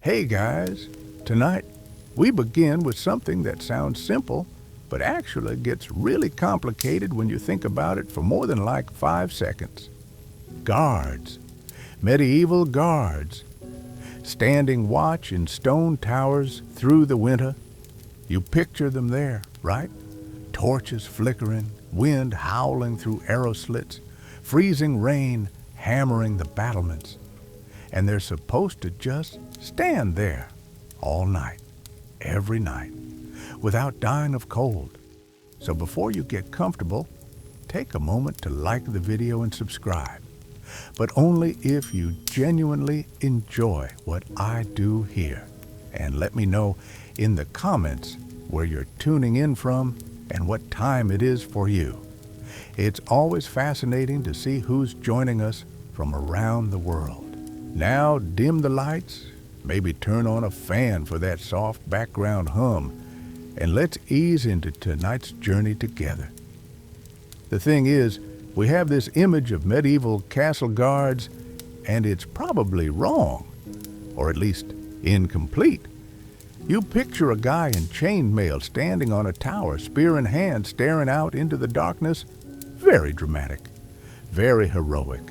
Hey guys, tonight we begin with something that sounds simple, but actually gets really complicated when you think about it for more than like 5 seconds. Guards, medieval guards, standing watch in stone towers through the winter. You picture them there, right? Torches flickering, wind howling through arrow slits, freezing rain hammering the battlements. And they're supposed to just stand there all night, every night, without dying of cold. So before you get comfortable, take a moment to like the video and subscribe. But only if you genuinely enjoy what I do here. And let me know in the comments where you're tuning in from and what time it is for you. It's always fascinating to see who's joining us from around the world. Now dim the lights, maybe turn on a fan for that soft background hum, and let's ease into tonight's journey together. The thing is, we have this image of medieval castle guards, and it's probably wrong, or at least incomplete. You picture a guy in chainmail standing on a tower, spear in hand, staring out into the darkness. Very dramatic, very heroic.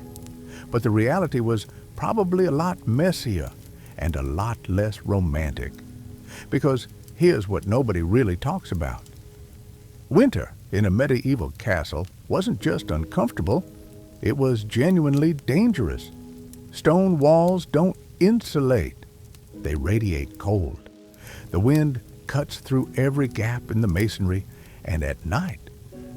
But the reality was probably a lot messier and a lot less romantic. Because here's what nobody really talks about. Winter in a medieval castle wasn't just uncomfortable, it was genuinely dangerous. Stone walls don't insulate, they radiate cold. The wind cuts through every gap in the masonry, and at night,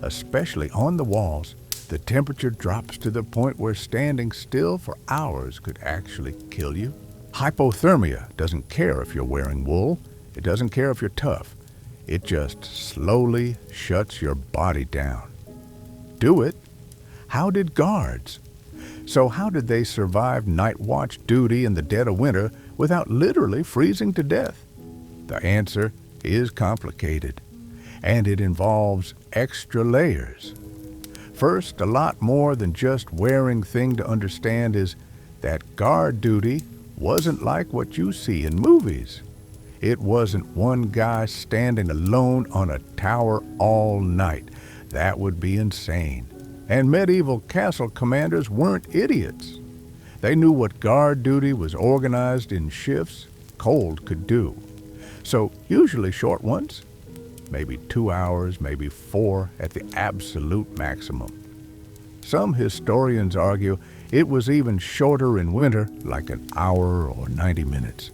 especially on the walls, the temperature drops to the point where standing still for hours could actually kill you. Hypothermia doesn't care if you're wearing wool. It doesn't care if you're tough. It just slowly shuts your body down. Do it? How did guards? So how did they survive night watch duty in the dead of winter without literally freezing to death? The answer is complicated, and it involves extra layers. First, a lot more than just wearing thing to understand is that guard duty wasn't like what you see in movies. It wasn't one guy standing alone on a tower all night. That would be insane. And medieval castle commanders weren't idiots. They knew what guard duty was organized in shifts cold could do. So usually short ones, maybe 2 hours, maybe 4 at the absolute maximum. Some historians argue it was even shorter in winter, like an hour or 90 minutes,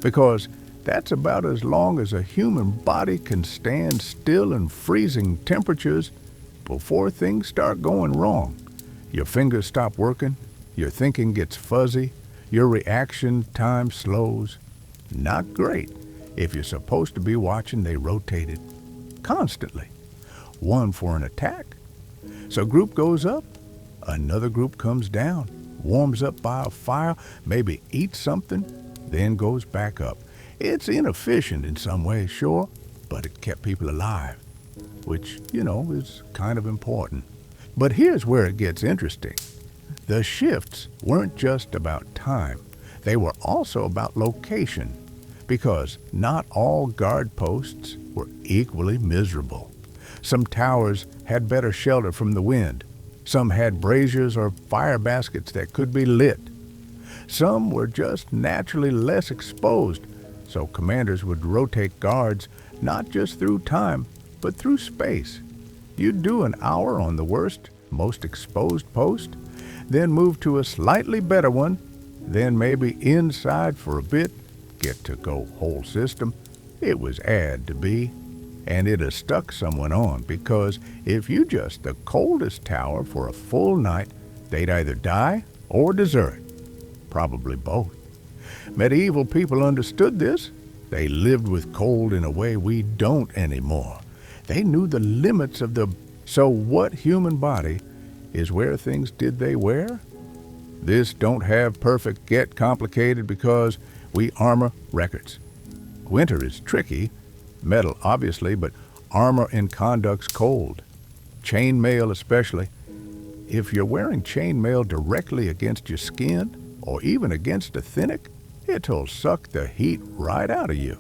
because that's about as long as a human body can stand still in freezing temperatures before things start going wrong. Your fingers stop working, your thinking gets fuzzy, your reaction time slows. Not great if you're supposed to be watching they rotated constantly, one for an attack. So group goes up, another group comes down, warms up by a fire, maybe eats something, then goes back up. It's inefficient in some ways, sure, but it kept people alive, which, is kind of important. But here's where it gets interesting. The shifts weren't just about time. They were also about location, because not all guard posts were equally miserable. Some towers had better shelter from the wind. Some had braziers or fire baskets that could be lit. Some were just naturally less exposed, so commanders would rotate guards not just through time, but through space. You'd do an hour on the worst, most exposed post, then move to a slightly better one, then maybe inside for a bit, get to go whole system. It was had to be. And it has stuck someone on, because if you just the coldest tower for a full night, they'd either die or desert. Probably both. Medieval people understood this. They lived with cold in a way we don't anymore. They knew the limits of the... So what human body is where things did they wear? This don't have perfect get complicated because we armor records. Winter is tricky. Metal, obviously, but armor in conduct's cold. Chainmail especially. If you're wearing chainmail directly against your skin, or even against a tunic, It'll suck the heat right out of you.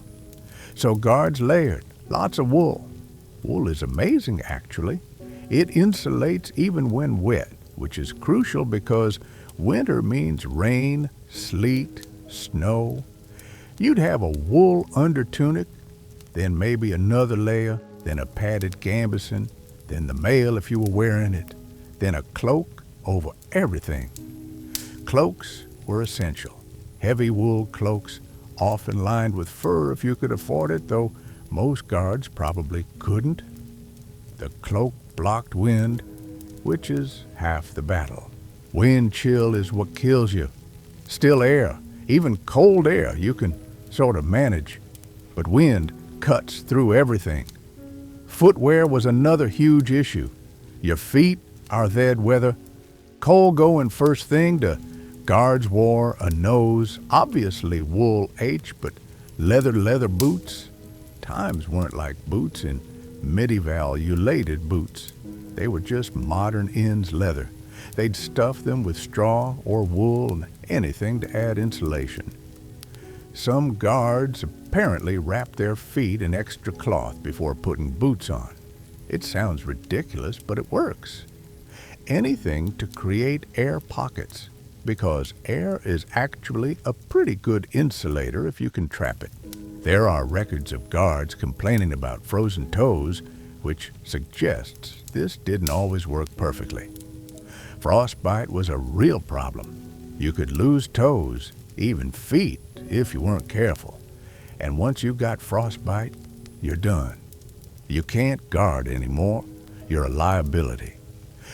So guards layered lots of wool. Wool is amazing, actually. It insulates even when wet, which is crucial because winter means rain, sleet, snow. You'd have a wool undertunic, then maybe another layer, then a padded gambeson, then the mail if you were wearing it, then a cloak over everything. Cloaks were essential. Heavy wool cloaks, often lined with fur if you could afford it, though most guards probably couldn't. The cloak blocked wind, which is half the battle. Wind chill is what kills you. Still air, even cold air, you can sort of manage, but wind cuts through everything. Footwear was another huge issue. Your feet are dead weather. Cold going first thing to guards wore a nose, obviously wool H, but leather boots. Times weren't like boots in medieval ulated boots. They were just modern ends leather. They'd stuff them with straw or wool and anything to add insulation. Some guards apparently wrapped their feet in extra cloth before putting boots on. It sounds ridiculous, but it works. Anything to create air pockets, because air is actually a pretty good insulator if you can trap it. There are records of guards complaining about frozen toes, which suggests this didn't always work perfectly. Frostbite was a real problem. You could lose toes, even feet, if you weren't careful. And once you got frostbite, you're done. You can't guard anymore. You're a liability.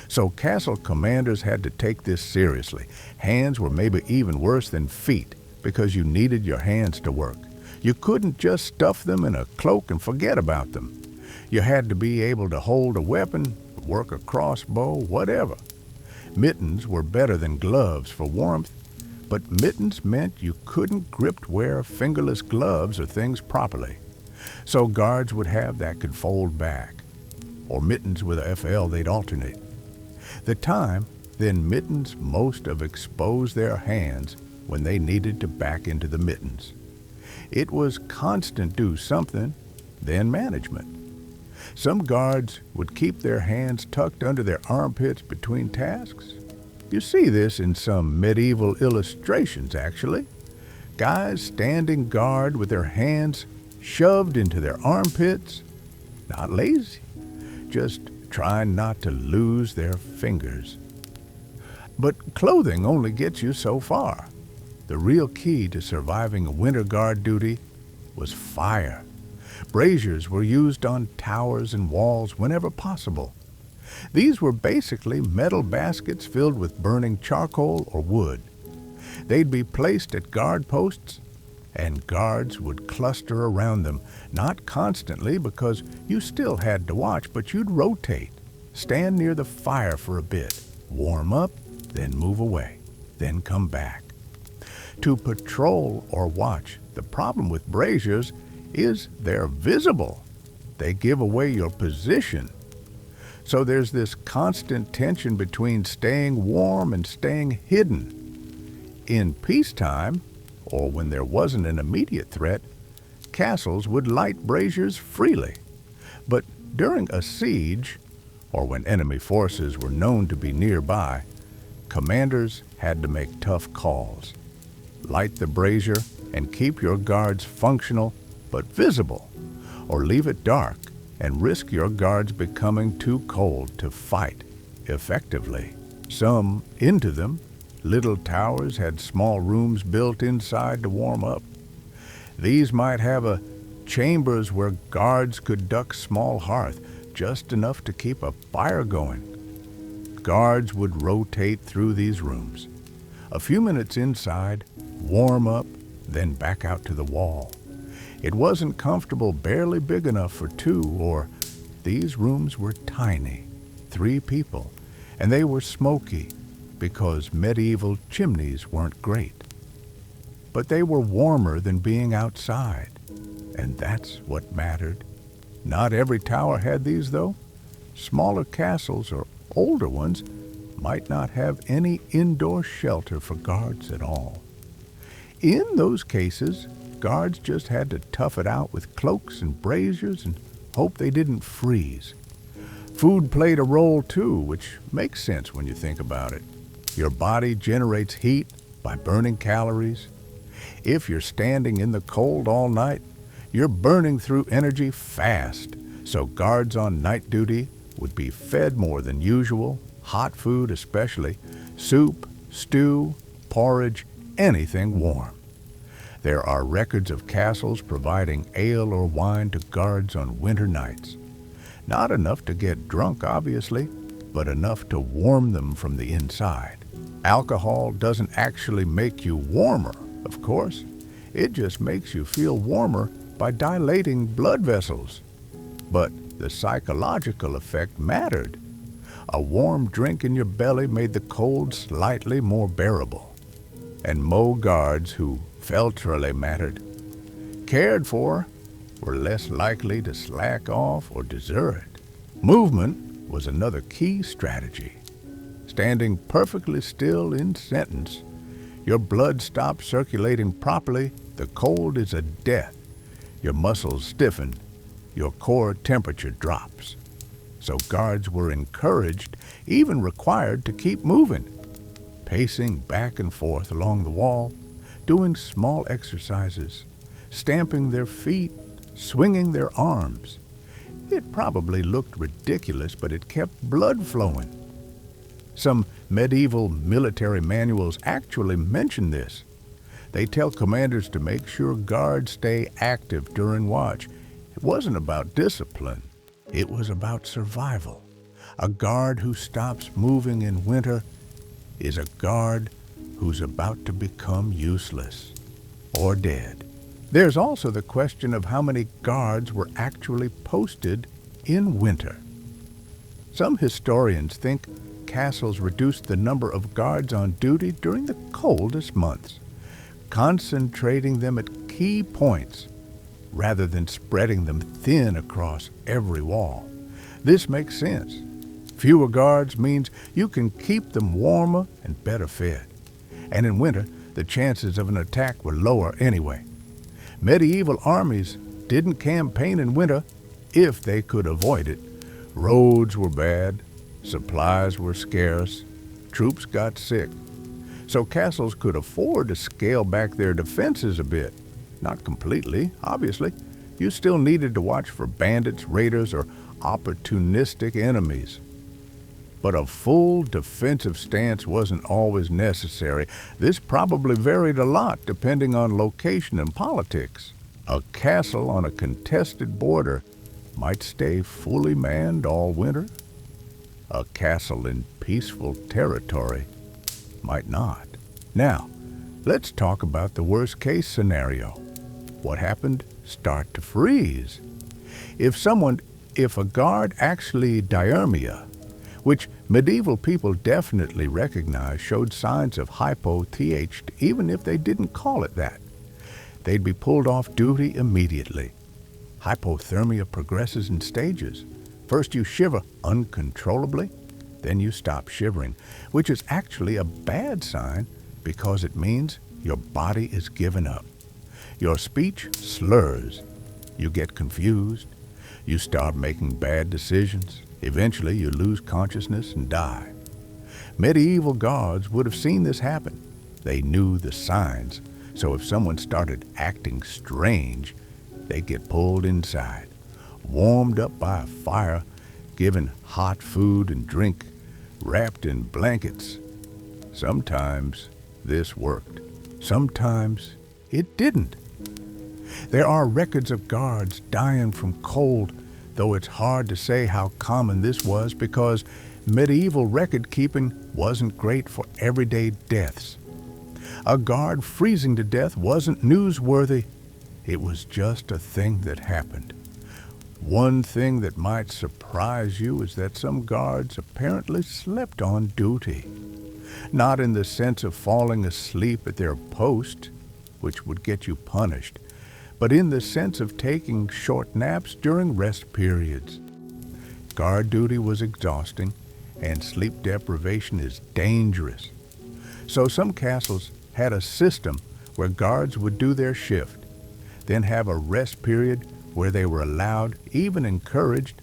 So castle commanders had to take this seriously. Hands were maybe even worse than feet because you needed your hands to work. You couldn't just stuff them in a cloak and forget about them. You had to be able to hold a weapon, work a crossbow, whatever. Mittens were better than gloves for warmth, but mittens meant you couldn't wear fingerless gloves or things properly. So guards would have that could fold back, or mittens with a FL they'd alternate. The time, then mittens most have exposed their hands when they needed to back into the mittens. It was constant do something, then management. Some guards would keep their hands tucked under their armpits between tasks. You see this in some medieval illustrations, actually. Guys standing guard with their hands shoved into their armpits. Not lazy, just trying not to lose their fingers. But clothing only gets you so far. The real key to surviving winter guard duty was fire. Braziers were used on towers and walls whenever possible. These were basically metal baskets filled with burning charcoal or wood. They'd be placed at guard posts, and guards would cluster around them, not constantly because you still had to watch, but you'd rotate, stand near the fire for a bit, warm up, then move away, then come back. To patrol or watch, the problem with braziers is they're visible. They give away your position. So there's this constant tension between staying warm and staying hidden. In peacetime, or when there wasn't an immediate threat, castles would light braziers freely. But during a siege, or when enemy forces were known to be nearby, commanders had to make tough calls. Light the brazier and keep your guards functional but visible, or leave it dark and risk your guards becoming too cold to fight effectively. Some into them, little towers had small rooms built inside to warm up. These might have chambers where guards could duck small hearth, just enough to keep a fire going. Guards would rotate through these rooms. A few minutes inside, warm up, then back out to the wall. It wasn't comfortable, barely big enough for two, or these rooms were tiny, 3 people, and they were smoky because medieval chimneys weren't great. But they were warmer than being outside, and that's what mattered. Not every tower had these, though. Smaller castles or older ones might not have any indoor shelter for guards at all. In those cases, guards just had to tough it out with cloaks and braziers and hope they didn't freeze. Food played a role too, which makes sense when you think about it. Your body generates heat by burning calories. If you're standing in the cold all night, you're burning through energy fast, so guards on night duty would be fed more than usual, hot food especially, soup, stew, porridge, anything warm. There are records of castles providing ale or wine to guards on winter nights. Not enough to get drunk, obviously, but enough to warm them from the inside. Alcohol doesn't actually make you warmer, of course. It just makes you feel warmer by dilating blood vessels. But the psychological effect mattered. A warm drink in your belly made the cold slightly more bearable. And Mo guards who felt really mattered, cared for, were less likely to slack off or desert. Movement was another key strategy. Standing perfectly still in sentence, your blood stops circulating properly, the cold is a death. Your muscles stiffen, your core temperature drops. So guards were encouraged, even required, to keep moving, pacing back and forth along the wall, doing small exercises, stamping their feet, swinging their arms. It probably looked ridiculous, but it kept blood flowing. Some medieval military manuals actually mention this. They tell commanders to make sure guards stay active during watch. It wasn't about discipline. It was about survival. A guard who stops moving in winter is a guard who's about to become useless or dead. There's also the question of how many guards were actually posted in winter. Some historians think castles reduced the number of guards on duty during the coldest months, concentrating them at key points rather than spreading them thin across every wall. This makes sense. Fewer guards means you can keep them warmer and better fed. And in winter, the chances of an attack were lower anyway. Medieval armies didn't campaign in winter if they could avoid it. Roads were bad, supplies were scarce, troops got sick. So castles could afford to scale back their defenses a bit. Not completely, obviously. You still needed to watch for bandits, raiders, or opportunistic enemies. But a full defensive stance wasn't always necessary. This probably varied a lot depending on location and politics. A castle on a contested border might stay fully manned all winter. A castle in peaceful territory might not. Now, let's talk about the worst-case scenario. What happened? Start to freeze. If a guard actually diarrhea, which medieval people definitely recognized, showed signs of hypothermia, even if they didn't call it that, they'd be pulled off duty immediately. Hypothermia progresses in stages. First you shiver uncontrollably, then you stop shivering, which is actually a bad sign because it means your body is given up. Your speech slurs. You get confused. You start making bad decisions. Eventually, you lose consciousness and die. Medieval guards would have seen this happen. They knew the signs, so if someone started acting strange, they'd get pulled inside, warmed up by a fire, given hot food and drink, wrapped in blankets. Sometimes this worked. Sometimes it didn't. There are records of guards dying from cold, though it's hard to say how common this was because medieval record-keeping wasn't great for everyday deaths. A guard freezing to death wasn't newsworthy. It was just a thing that happened. One thing that might surprise you is that some guards apparently slept on duty. Not in the sense of falling asleep at their post, which would get you punished, but in the sense of taking short naps during rest periods. Guard duty was exhausting, and sleep deprivation is dangerous. So some castles had a system where guards would do their shift, then have a rest period where they were allowed, even encouraged,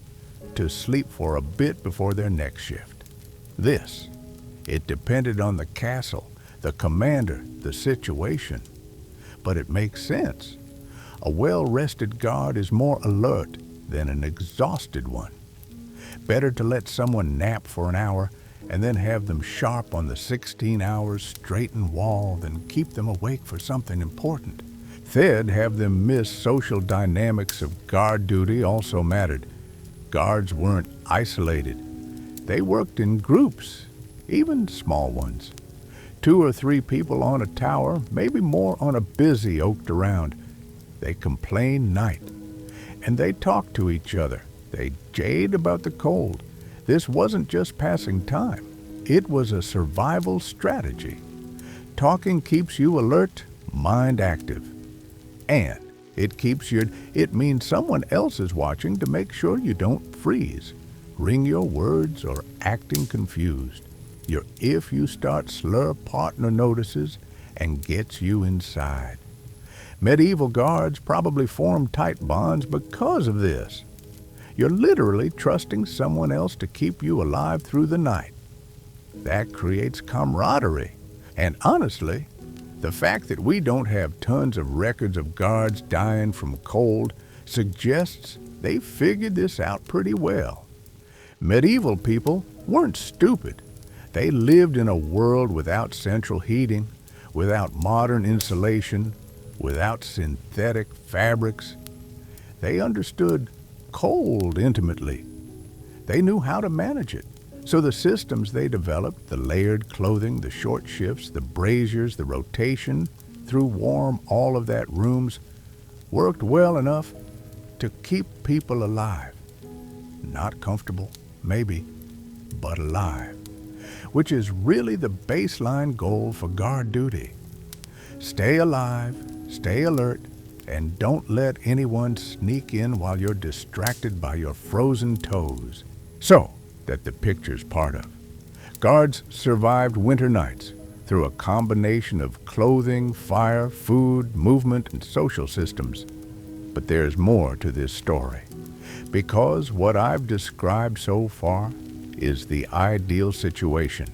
to sleep for a bit before their next shift. It depended on the castle, the commander, the situation. But it makes sense. A well-rested guard is more alert than an exhausted one. Better to let someone nap for an hour and then have them sharp on the 16 hours straightened wall than keep them awake for something important. They'd have them miss social dynamics of guard duty also mattered. Guards weren't isolated. They worked in groups, even small ones. 2 or 3 people on a tower, maybe more on a busy oaked around. They complained night, and they talked to each other. They jayed about the cold. This wasn't just passing time. It was a survival strategy. Talking keeps you alert, mind active. And it means someone else is watching to make sure you don't freeze, ring your words, or acting confused. Your if you start slur partner notices and gets you inside. Medieval guards probably formed tight bonds because of this. You're literally trusting someone else to keep you alive through the night. That creates camaraderie. And honestly, the fact that we don't have tons of records of guards dying from cold suggests they figured this out pretty well. Medieval people weren't stupid. They lived in a world without central heating, without modern insulation, without synthetic fabrics. They understood cold intimately. They knew how to manage it. So the systems they developed, the layered clothing, the short shifts, the braziers, the rotation through warm, all of that rooms, worked well enough to keep people alive. Not comfortable, maybe, but alive. Which is really the baseline goal for guard duty. Stay alive, stay alert, and don't let anyone sneak in while you're distracted by your frozen toes. So that the picture's part of. Guards survived winter nights through a combination of clothing, fire, food, movement, and social systems. But there's more to this story, because what I've described so far is the ideal situation.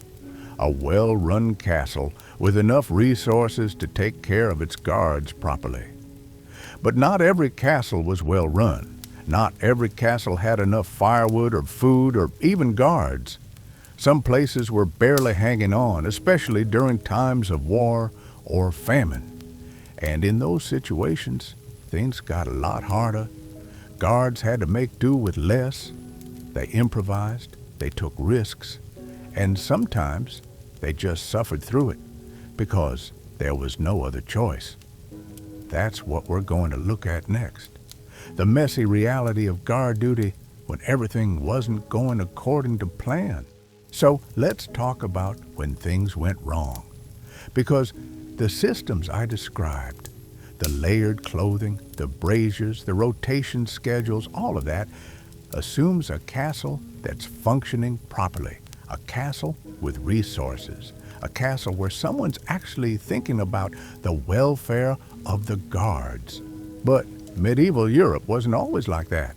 A well-run castle with enough resources to take care of its guards properly. But not every castle was well run. Not every castle had enough firewood or food or even guards. Some places were barely hanging on, especially during times of war or famine. And in those situations, things got a lot harder. Guards had to make do with less. They improvised, they took risks, and sometimes they just suffered through it because there was no other choice. That's what we're going to look at next. The messy reality of guard duty when everything wasn't going according to plan. So let's talk about when things went wrong. Because the systems I described, the layered clothing, the braziers, the rotation schedules, all of that assumes a castle that's functioning properly. A castle with resources. A castle where someone's actually thinking about the welfare of the guards. But medieval Europe wasn't always like that.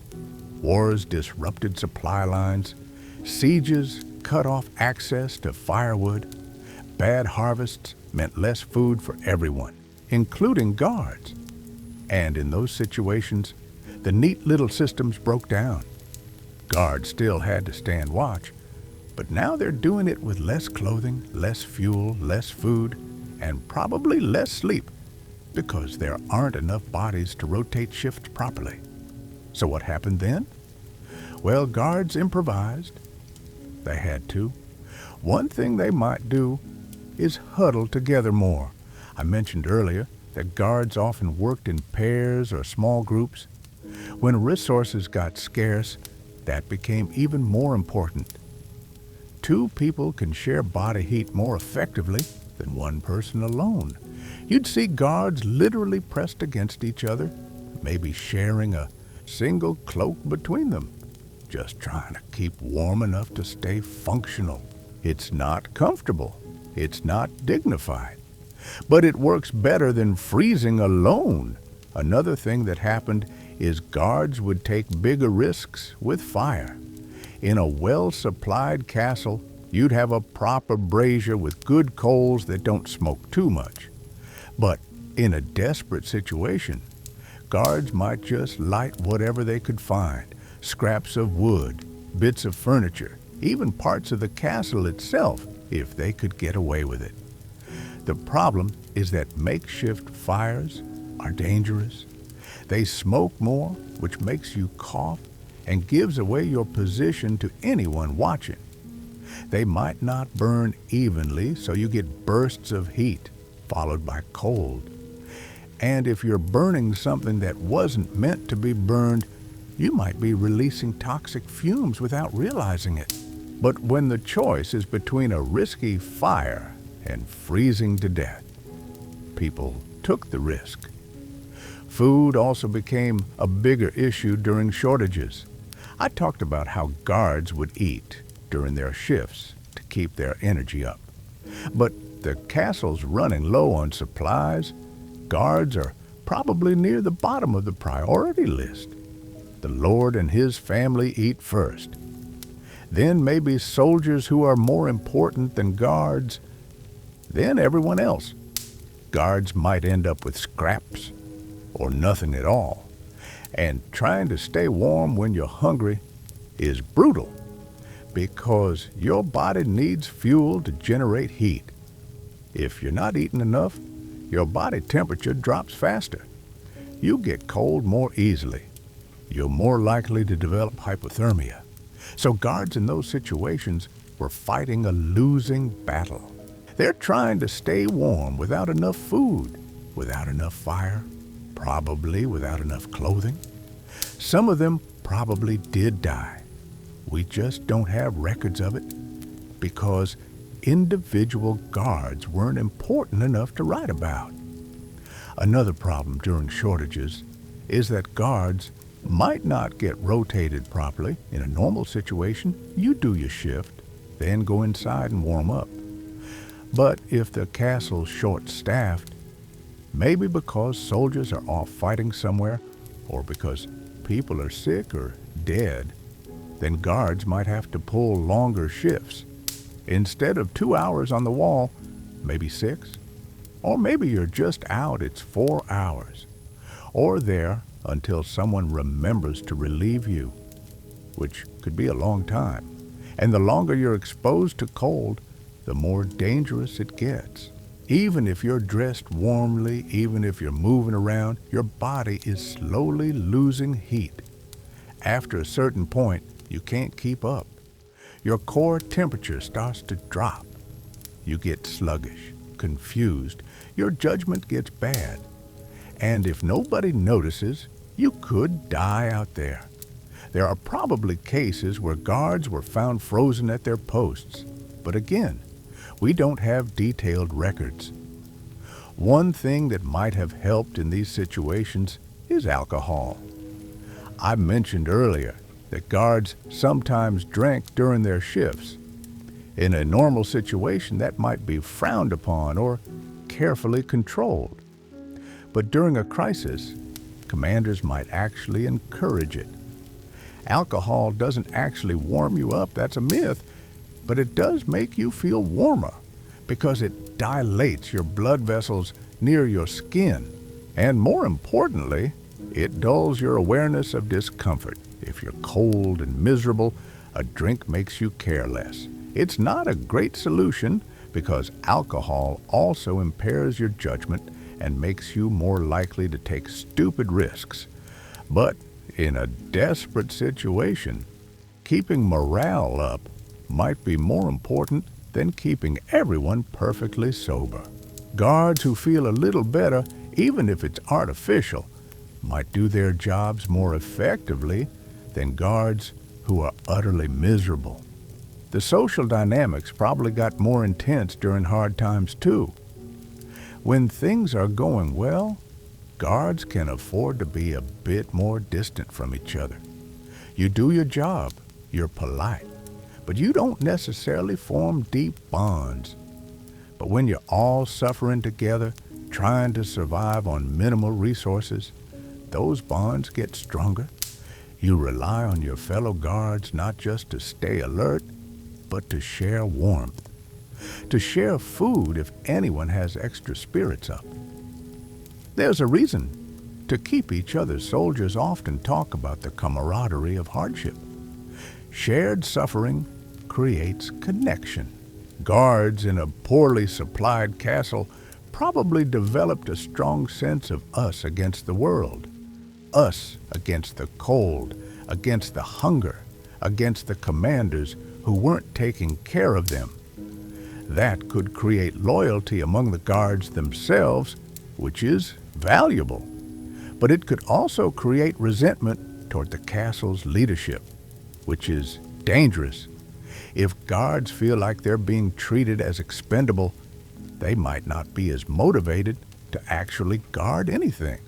Wars disrupted supply lines. Sieges cut off access to firewood. Bad harvests meant less food for everyone, including guards. And in those situations, the neat little systems broke down. Guards still had to stand watch, but now they're doing it with less clothing, less fuel, less food, and probably less sleep, because there aren't enough bodies to rotate shifts properly. So what happened then? Well, guards improvised. They had to. One thing they might do is huddle together more. I mentioned earlier that guards often worked in pairs or small groups. When resources got scarce, that became even more important. 2 people can share body heat more effectively than one person alone. You'd see guards literally pressed against each other, maybe sharing a single cloak between them, just trying to keep warm enough to stay functional. It's not comfortable. It's not dignified. But it works better than freezing alone. Another thing that happened is guards would take bigger risks with fire. In a well-supplied castle, you'd have a proper brazier with good coals that don't smoke too much. But in a desperate situation, guards might just light whatever they could find, scraps of wood, bits of furniture, even parts of the castle itself, if they could get away with it. The problem is that makeshift fires are dangerous. They smoke more, which makes you cough and gives away your position to anyone watching. They might not burn evenly, so you get bursts of heat, followed by cold. And if you're burning something that wasn't meant to be burned, you might be releasing toxic fumes without realizing it. But when the choice is between a risky fire and freezing to death, people took the risk. Food also became a bigger issue during shortages. I talked about how guards would eat during their shifts to keep their energy up. But the castle's running low on supplies. Guards are probably near the bottom of the priority list. The Lord and his family eat first. Then maybe soldiers who are more important than guards. Then everyone else. Guards might end up with scraps or nothing at all. And trying to stay warm when you're hungry is brutal because your body needs fuel to generate heat. If you're not eating enough, your body temperature drops faster. You get cold more easily. You're more likely to develop hypothermia. So guards in those situations were fighting a losing battle. They're trying to stay warm without enough food, without enough fire, probably without enough clothing. Some of them probably did die. We just don't have records of it because individual guards weren't important enough to write about. Another problem during shortages is that guards might not get rotated properly. In a normal situation, you do your shift, then go inside and warm up. But if the castle's short-staffed, maybe because soldiers are off fighting somewhere or because people are sick or dead, then guards might have to pull longer shifts. Instead of 2 hours on the wall, maybe 6. Or maybe you're just out, it's 4 hours. Or there until someone remembers to relieve you, which could be a long time. And the longer you're exposed to cold, the more dangerous it gets. Even if you're dressed warmly, even if you're moving around, your body is slowly losing heat. After a certain point, you can't keep up. Your core temperature starts to drop. You get sluggish, confused. Your judgment gets bad. And if nobody notices, you could die out there. There are probably cases where guards were found frozen at their posts. But again, we don't have detailed records. One thing that might have helped in these situations is alcohol. I mentioned earlier that guards sometimes drank during their shifts. In a normal situation, that might be frowned upon or carefully controlled. But during a crisis, commanders might actually encourage it. Alcohol doesn't actually warm you up, that's a myth, but it does make you feel warmer because it dilates your blood vessels near your skin. And more importantly, it dulls your awareness of discomfort. If you're cold and miserable, a drink makes you care less. It's not a great solution because alcohol also impairs your judgment and makes you more likely to take stupid risks. But in a desperate situation, keeping morale up might be more important than keeping everyone perfectly sober. Guards who feel a little better, even if it's artificial, might do their jobs more effectively than guards who are utterly miserable. The social dynamics probably got more intense during hard times too. When things are going well, guards can afford to be a bit more distant from each other. You do your job, you're polite, but you don't necessarily form deep bonds. But when you're all suffering together, trying to survive on minimal resources, those bonds get stronger. You rely on your fellow guards not just to stay alert, but to share warmth, to share food if anyone has extra spirits up. There's a reason to keep each other. Soldiers often talk about the camaraderie of hardship. Shared suffering creates connection. Guards in a poorly supplied castle probably developed a strong sense of us against the world, us against the cold, against the hunger, against the commanders who weren't taking care of them. That could create loyalty among the guards themselves, which is valuable. But it could also create resentment toward the castle's leadership, which is dangerous. If guards feel like they're being treated as expendable, they might not be as motivated to actually guard anything.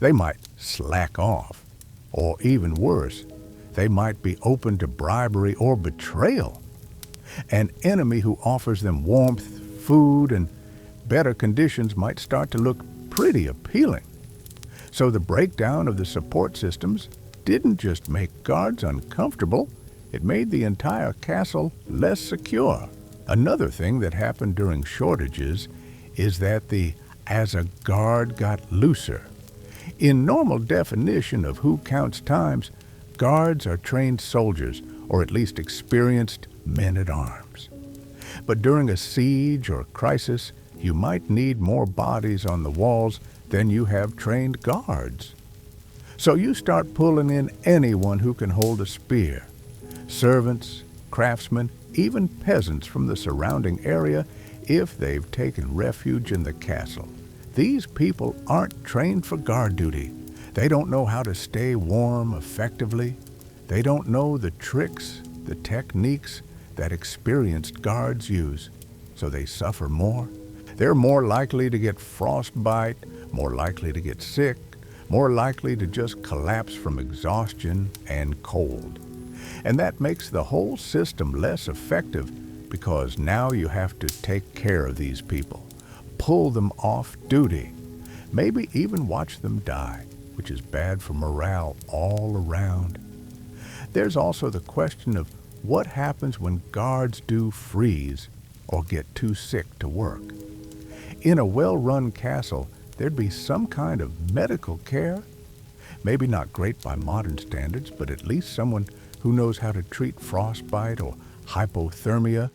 They might slack off, or even worse, they might be open to bribery or betrayal. An enemy who offers them warmth, food, and better conditions might start to look pretty appealing. So the breakdown of the support systems didn't just make guards uncomfortable, it made the entire castle less secure. Another thing that happened during shortages is that the as a guard got looser. In normal definition of who counts times, guards are trained soldiers, or at least experienced men-at-arms. But during a siege or crisis, you might need more bodies on the walls than you have trained guards. So you start pulling in anyone who can hold a spear. Servants, craftsmen, even peasants from the surrounding area if they've taken refuge in the castle. These people aren't trained for guard duty. They don't know how to stay warm effectively. They don't know the tricks, the techniques that experienced guards use, so they suffer more. They're more likely to get frostbite, more likely to get sick, more likely to just collapse from exhaustion and cold. And that makes the whole system less effective because now you have to take care of these people, pull them off duty, maybe even watch them die, which is bad for morale all around. There's also the question of what happens when guards do freeze or get too sick to work. In a well-run castle, there'd be some kind of medical care. Maybe not great by modern standards, but at least someone who knows how to treat frostbite or hypothermia.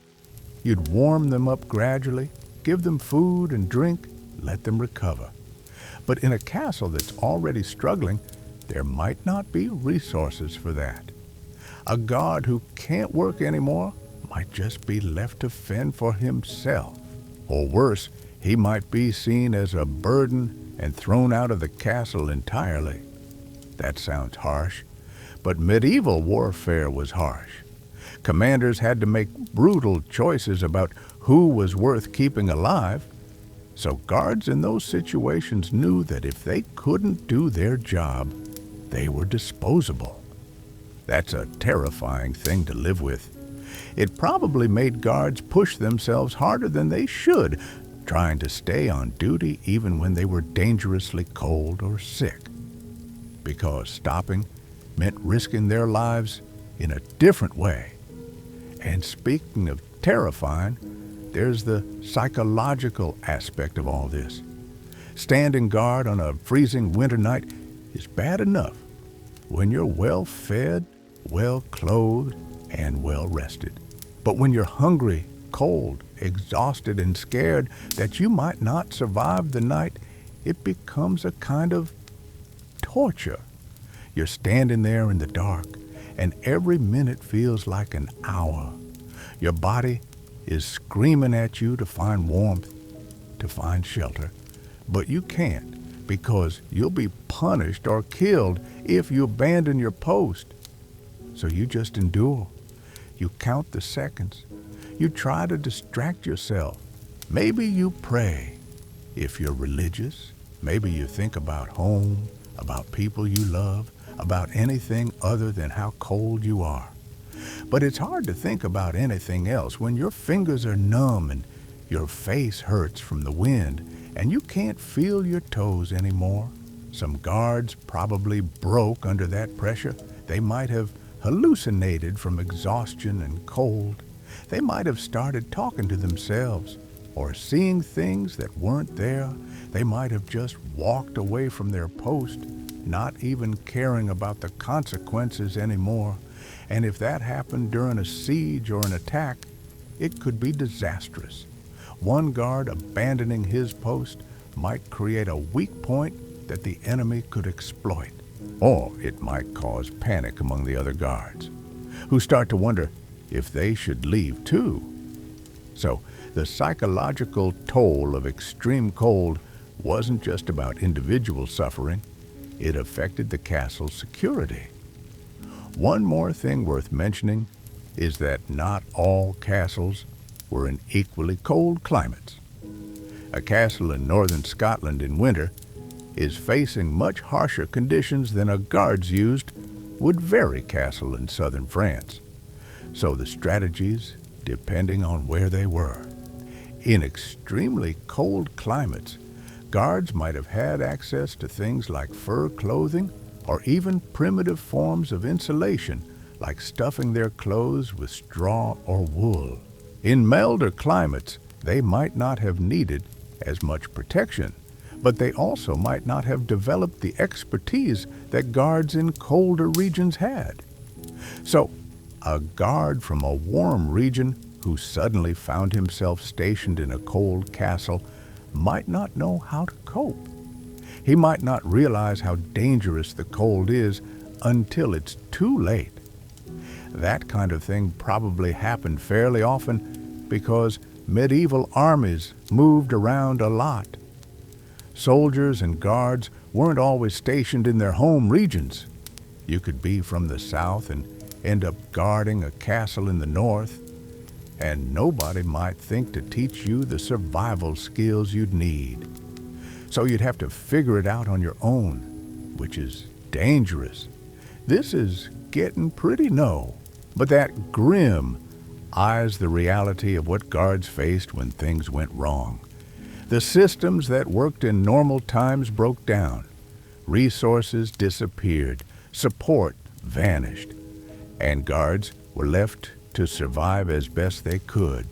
You'd warm them up gradually, give them food and drink, let them recover. But in a castle that's already struggling, there might not be resources for that. A guard who can't work anymore might just be left to fend for himself. Or worse, he might be seen as a burden and thrown out of the castle entirely. That sounds harsh, but medieval warfare was harsh. Commanders had to make brutal choices about who was worth keeping alive. So guards in those situations knew that if they couldn't do their job, they were disposable. That's a terrifying thing to live with. It probably made guards push themselves harder than they should, trying to stay on duty even when they were dangerously cold or sick. Because stopping meant risking their lives in a different way. And speaking of terrifying, there's the psychological aspect of all this. Standing guard on a freezing winter night is bad enough when you're well-fed, well-clothed, and well-rested. But when you're hungry, cold, exhausted, and scared that you might not survive the night, it becomes a kind of torture. You're standing there in the dark, and every minute feels like an hour. Your body is screaming at you to find warmth, to find shelter, but you can't because you'll be punished or killed if you abandon your post. So you just endure. You count the seconds. You try to distract yourself. Maybe you pray. If you're religious, maybe you think about home, about people you love, about anything other than how cold you are. But it's hard to think about anything else when your fingers are numb and Your face hurts from the wind, and you can't feel your toes anymore. Some guards probably broke under that pressure. They might have hallucinated from exhaustion and cold. They might have started talking to themselves or seeing things that weren't there. They might have just walked away from their post, not even caring about the consequences anymore. And if that happened during a siege or an attack, it could be disastrous. One guard abandoning his post might create a weak point that the enemy could exploit. Or it might cause panic among the other guards, who start to wonder if they should leave too. So the psychological toll of extreme cold wasn't just about individual suffering, it affected the castle's security. One more thing worth mentioning is that not all castles were in equally cold climates. A castle in northern Scotland in winter is facing much harsher conditions than a guard's used Wood-Very castle in southern France. So the strategies depending on where they were. In extremely cold climates, guards might have had access to things like fur clothing or even primitive forms of insulation, like stuffing their clothes with straw or wool. In milder climates, they might not have needed as much protection, but they also might not have developed the expertise that guards in colder regions had. So, a guard from a warm region who suddenly found himself stationed in a cold castle might not know how to cope. He might not realize how dangerous the cold is until it's too late. That kind of thing probably happened fairly often because medieval armies moved around a lot. Soldiers and guards weren't always stationed in their home regions. You could be from the south and end up guarding a castle in the north, and nobody might think to teach you the survival skills you'd need. So you'd have to figure it out on your own, which is dangerous. This is getting pretty no. But that grim eyes the reality of what guards faced when things went wrong. The systems that worked in normal times broke down. Resources disappeared. Support vanished. And guards were left to survive as best they could.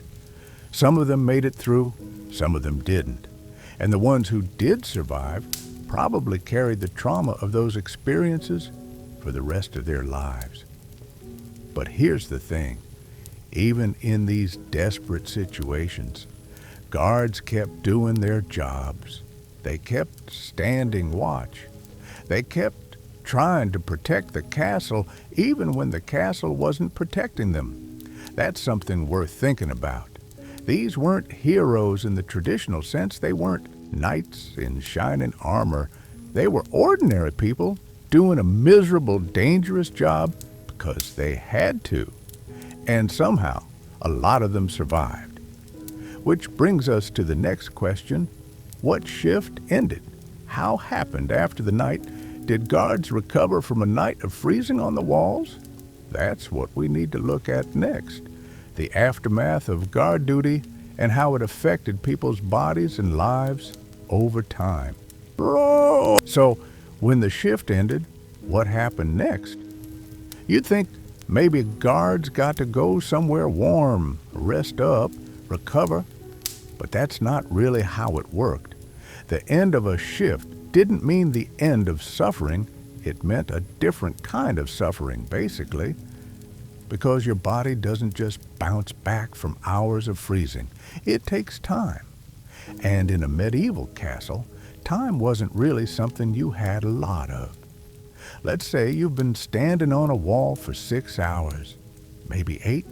Some of them made it through, some of them didn't. And the ones who did survive probably carried the trauma of those experiences for the rest of their lives. But here's the thing. Even in these desperate situations, guards kept doing their jobs. They kept standing watch. They kept trying to protect the castle even when the castle wasn't protecting them. That's something worth thinking about. These weren't heroes in the traditional sense. They weren't knights in shining armor. They were ordinary people doing a miserable, dangerous job because they had to. And somehow, a lot of them survived. Which brings us to the next question. What shift ended? How happened after the night? Did guards recover from a night of freezing on the walls? That's what we need to look at next. The aftermath of guard duty and how it affected people's bodies and lives over time. So, when the shift ended, what happened next? You'd think maybe guards got to go somewhere warm, rest up, recover, but that's not really how it worked. The end of a shift didn't mean the end of suffering. It meant a different kind of suffering, basically, because your body doesn't just bounce back from hours of freezing. It takes time. And in a medieval castle, time wasn't really something you had a lot of. Let's say you've been standing on a wall for 6 hours, maybe 8,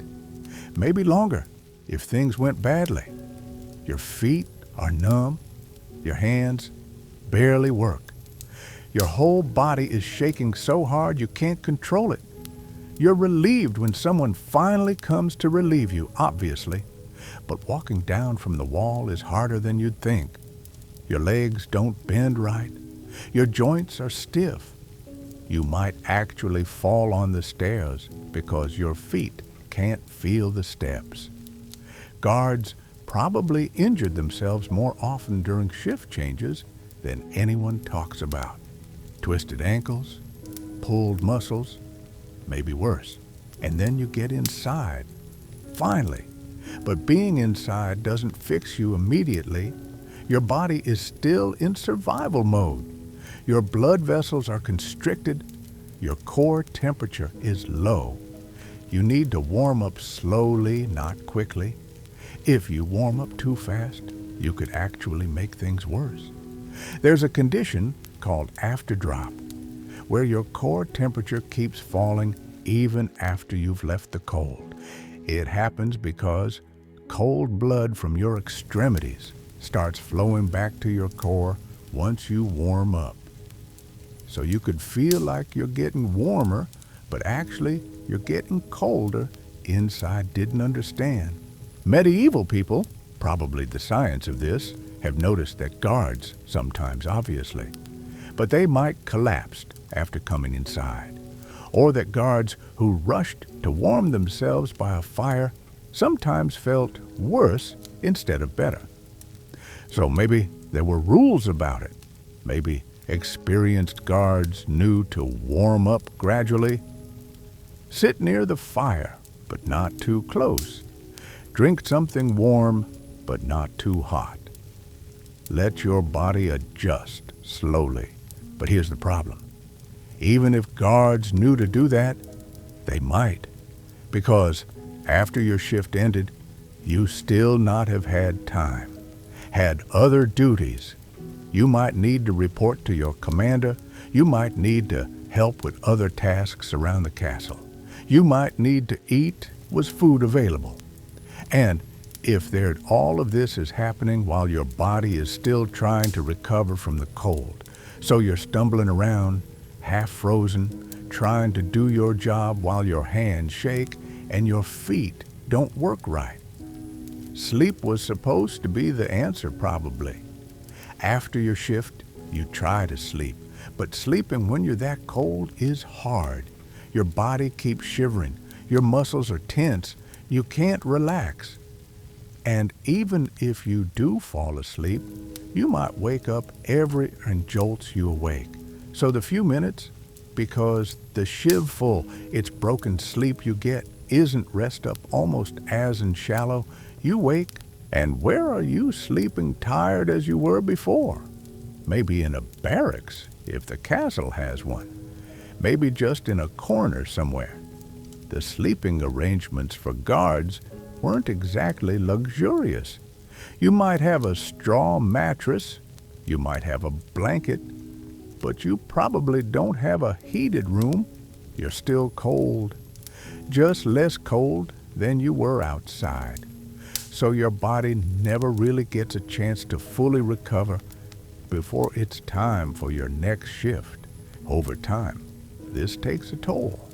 maybe longer if things went badly. Your feet are numb, your hands barely work. Your whole body is shaking so hard you can't control it. You're relieved when someone finally comes to relieve you, obviously, but walking down from the wall is harder than you'd think. Your legs don't bend right. Your joints are stiff. You might actually fall on the stairs because your feet can't feel the steps. Guards probably injured themselves more often during shift changes than anyone talks about. Twisted ankles, pulled muscles, maybe worse. And then you get inside. Finally. But being inside doesn't fix you immediately. Your body is still in survival mode. Your blood vessels are constricted. Your core temperature is low. You need to warm up slowly, not quickly. If you warm up too fast, you could actually make things worse. There's a condition called afterdrop, where your core temperature keeps falling even after you've left the cold. It happens because cold blood from your extremities starts flowing back to your core once you warm up. So you could feel like you're getting warmer, but actually you're getting colder inside. Didn't understand. Medieval people, probably the science of this, have noticed that guards sometimes, obviously, but they might collapsed after coming inside, or that guards who rushed to warm themselves by a fire sometimes felt worse instead of better. So maybe there were rules about it. Maybe experienced guards knew to warm up gradually. Sit near the fire, but not too close. Drink something warm, but not too hot. Let your body adjust slowly. But here's the problem. Even if guards knew to do that, they might. Because after your shift ended, you still not have had time, had other duties. You might need to report to your commander. You might need to help with other tasks around the castle. You might need to eat. Was food available? And if all of this is happening while your body is still trying to recover from the cold, so you're stumbling around, half frozen, trying to do your job while your hands shake and your feet don't work right. Sleep was supposed to be the answer, probably. After your shift, you try to sleep, but sleeping when you're that cold is hard. Your body keeps shivering. Your muscles are tense. You can't relax. And even if you do fall asleep, you might wake up and jolts you awake. So the few minutes, because the shivful, it's broken sleep you get isn't rest up almost as in shallow, you wake, and where are you sleeping tired as you were before? Maybe in a barracks, if the castle has one. Maybe just in a corner somewhere. The sleeping arrangements for guards weren't exactly luxurious. You might have a straw mattress, you might have a blanket, but you probably don't have a heated room. You're still cold, just less cold than you were outside. So your body never really gets a chance to fully recover before it's time for your next shift. Over time, this takes a toll.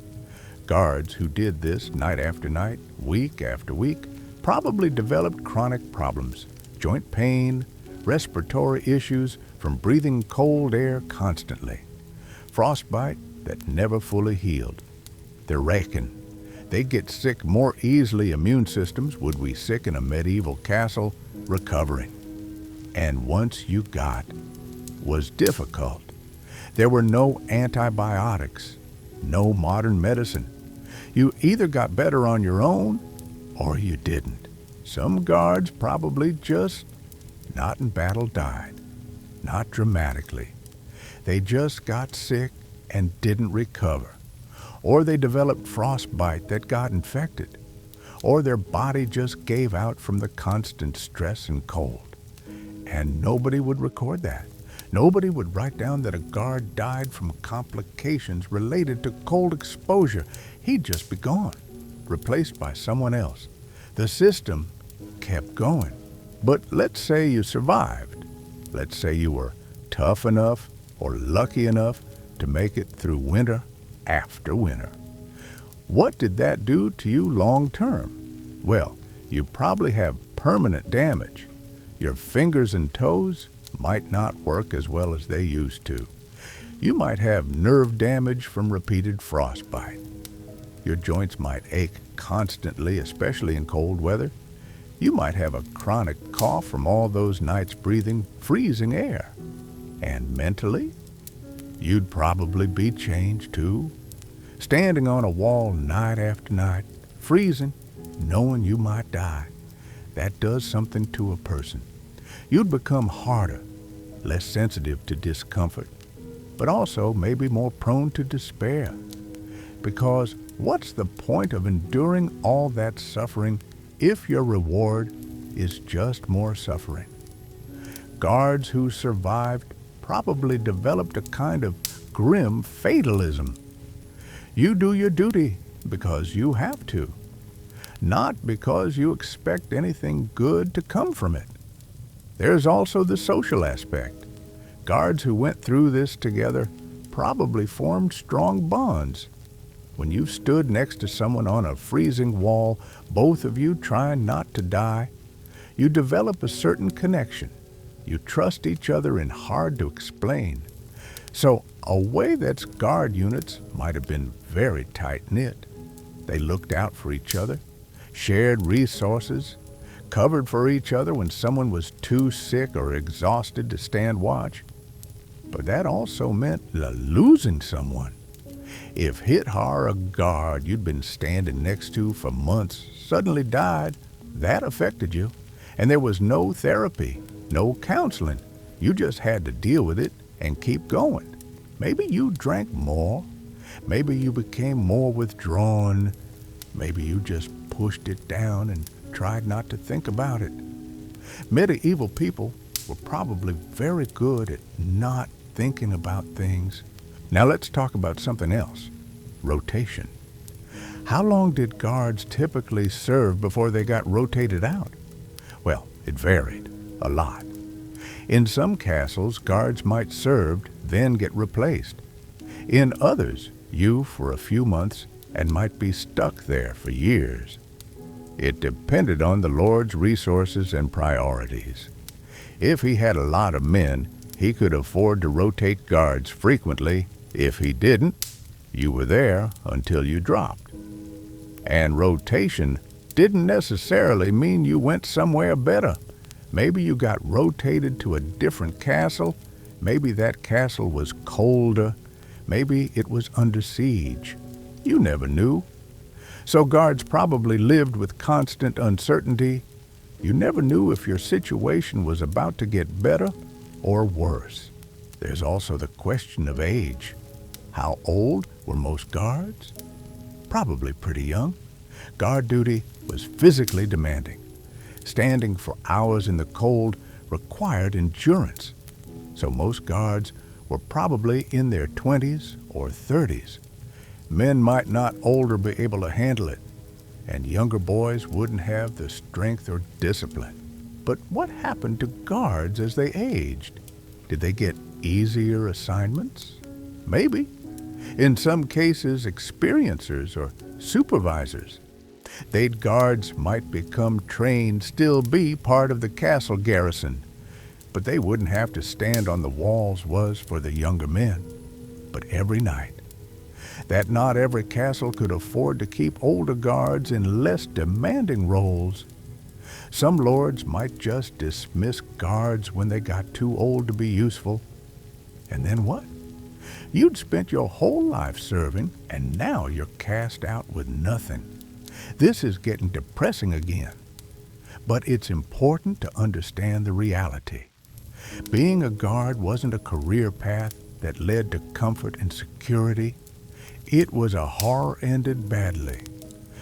Guards who did this night after night, week after week, probably developed chronic problems, joint pain, respiratory issues from breathing cold air constantly, frostbite that never fully healed. They're raking. They get sick more easily. Immune systems would be sick in a medieval castle, recovering. And once you got, was difficult. There were no antibiotics, no modern medicine. You either got better on your own or you didn't. Some guards probably just not in battle died. Not dramatically. They just got sick and didn't recover. Or they developed frostbite that got infected. Or their body just gave out from the constant stress and cold. And nobody would record that. Nobody would write down that a guard died from complications related to cold exposure. He'd just be gone, replaced by someone else. The system kept going. But let's say you survived. Let's say you were tough enough or lucky enough to make it through winter after winter. What did that do to you long term? Well, you probably have permanent damage. Your fingers and toes might not work as well as they used to. You might have nerve damage from repeated frostbite. Your joints might ache constantly, especially in cold weather. You might have a chronic cough from all those nights breathing freezing air. And mentally, you'd probably be changed too. Standing on a wall night after night, freezing, knowing you might die. That does something to a person. You'd become harder, less sensitive to discomfort, but also maybe more prone to despair. Because what's the point of enduring all that suffering if your reward is just more suffering? Guards who survived probably developed a kind of grim fatalism. You do your duty because you have to, not because you expect anything good to come from it. There's also the social aspect. Guards who went through this together probably formed strong bonds. When you've stood next to someone on a freezing wall, both of you trying not to die, you develop a certain connection. You trust each other in hard to explain. So a way that's guard units might have been very tight-knit. They looked out for each other, shared resources, covered for each other when someone was too sick or exhausted to stand watch. But that also meant losing someone. If Hithar, a guard you'd been standing next to for months, suddenly died, that affected you. And there was no therapy, no counseling. You just had to deal with it and keep going. Maybe you drank more. Maybe you became more withdrawn. Maybe you just pushed it down and tried not to think about it. Medieval people were probably very good at not thinking about things. Now let's talk about something else. Rotation. How long did guards typically serve before they got rotated out? Well, it varied a lot. In some castles, guards might serve, then get replaced. In others, you for a few months and might be stuck there for years. It depended on the Lord's resources and priorities. If he had a lot of men, he could afford to rotate guards frequently. If he didn't, you were there until you dropped. And rotation didn't necessarily mean you went somewhere better. Maybe you got rotated to a different castle. Maybe that castle was colder. Maybe it was under siege. You never knew. So guards probably lived with constant uncertainty. You never knew if your situation was about to get better or worse. There's also the question of age. How old were most guards? Probably pretty young. Guard duty was physically demanding. Standing for hours in the cold required endurance. So most guards were probably in their 20s or 30s. Men might not older be able to handle it, and younger boys wouldn't have the strength or discipline. But what happened to guards as they aged? Did they get easier assignments? Maybe. In some cases, experiencers or supervisors. Guards might become trained, still be part of the castle garrison, but they wouldn't have to stand on the walls was for the younger men. But every night, that not every castle could afford to keep older guards in less demanding roles. Some lords might just dismiss guards when they got too old to be useful. And then what? You'd spent your whole life serving, and now you're cast out with nothing. This is getting depressing again. But it's important to understand the reality. Being a guard wasn't a career path that led to comfort and security. It was a horror ended badly.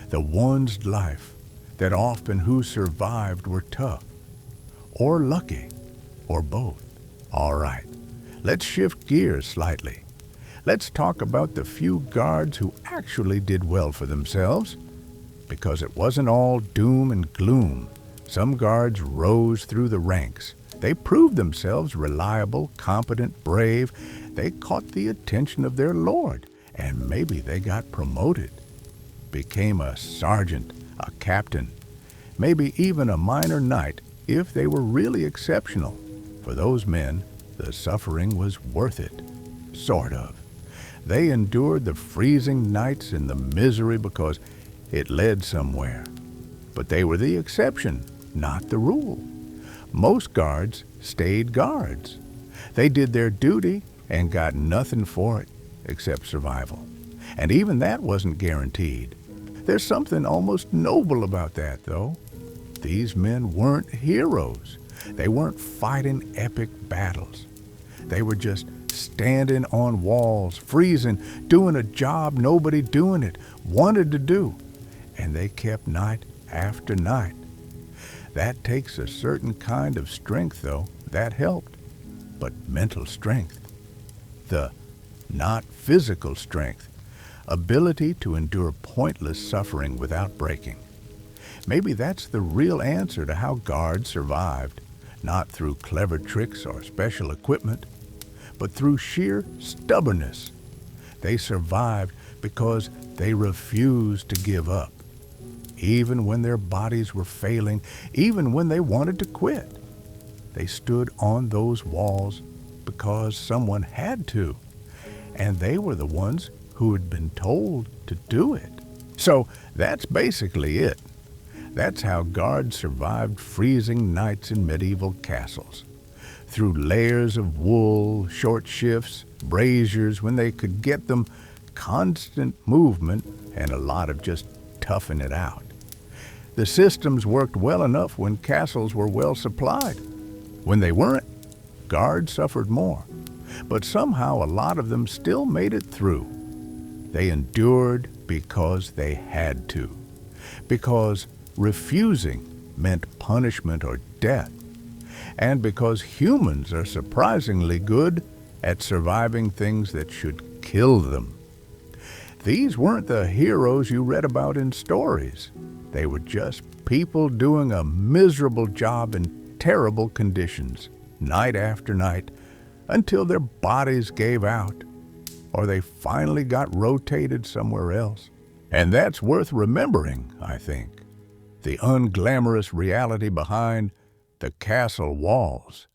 The one's life that often who survived were tough, or lucky, or both. All right, let's shift gears slightly. Let's talk about the few guards who actually did well for themselves, because it wasn't all doom and gloom. Some guards rose through the ranks. They proved themselves reliable, competent, brave. They caught the attention of their lord, and maybe they got promoted, became a sergeant, a captain, maybe even a minor knight if they were really exceptional. For those men, the suffering was worth it. Sort of. They endured the freezing nights and the misery because it led somewhere. But they were the exception, not the rule. Most guards stayed guards. They did their duty and got nothing for it except survival. And even that wasn't guaranteed. There's something almost noble about that, though. These men weren't heroes. They weren't fighting epic battles. They were just standing on walls, freezing, doing a job nobody doing it wanted to do. And they kept night after night. That takes a certain kind of strength, though. That helped. But mental strength. The not physical strength. Ability to endure pointless suffering without breaking. Maybe that's the real answer to how guards survived. Not through clever tricks or special equipment, but through sheer stubbornness. They survived because they refused to give up. Even when their bodies were failing, even when they wanted to quit. They stood on those walls because someone had to, and they were the ones who had been told to do it. So that's basically it. That's how guards survived freezing nights in medieval castles. Through layers of wool, short shifts, braziers when they could get them, constant movement, and a lot of just toughing it out. The systems worked well enough when castles were well supplied. When they weren't, guards suffered more. But somehow a lot of them still made it through. They endured because they had to. Because refusing meant punishment or death. And because humans are surprisingly good at surviving things that should kill them. These weren't the heroes you read about in stories. They were just people doing a miserable job in terrible conditions, night after night, until their bodies gave out, or they finally got rotated somewhere else. And that's worth remembering, I think. The unglamorous reality behind the castle walls.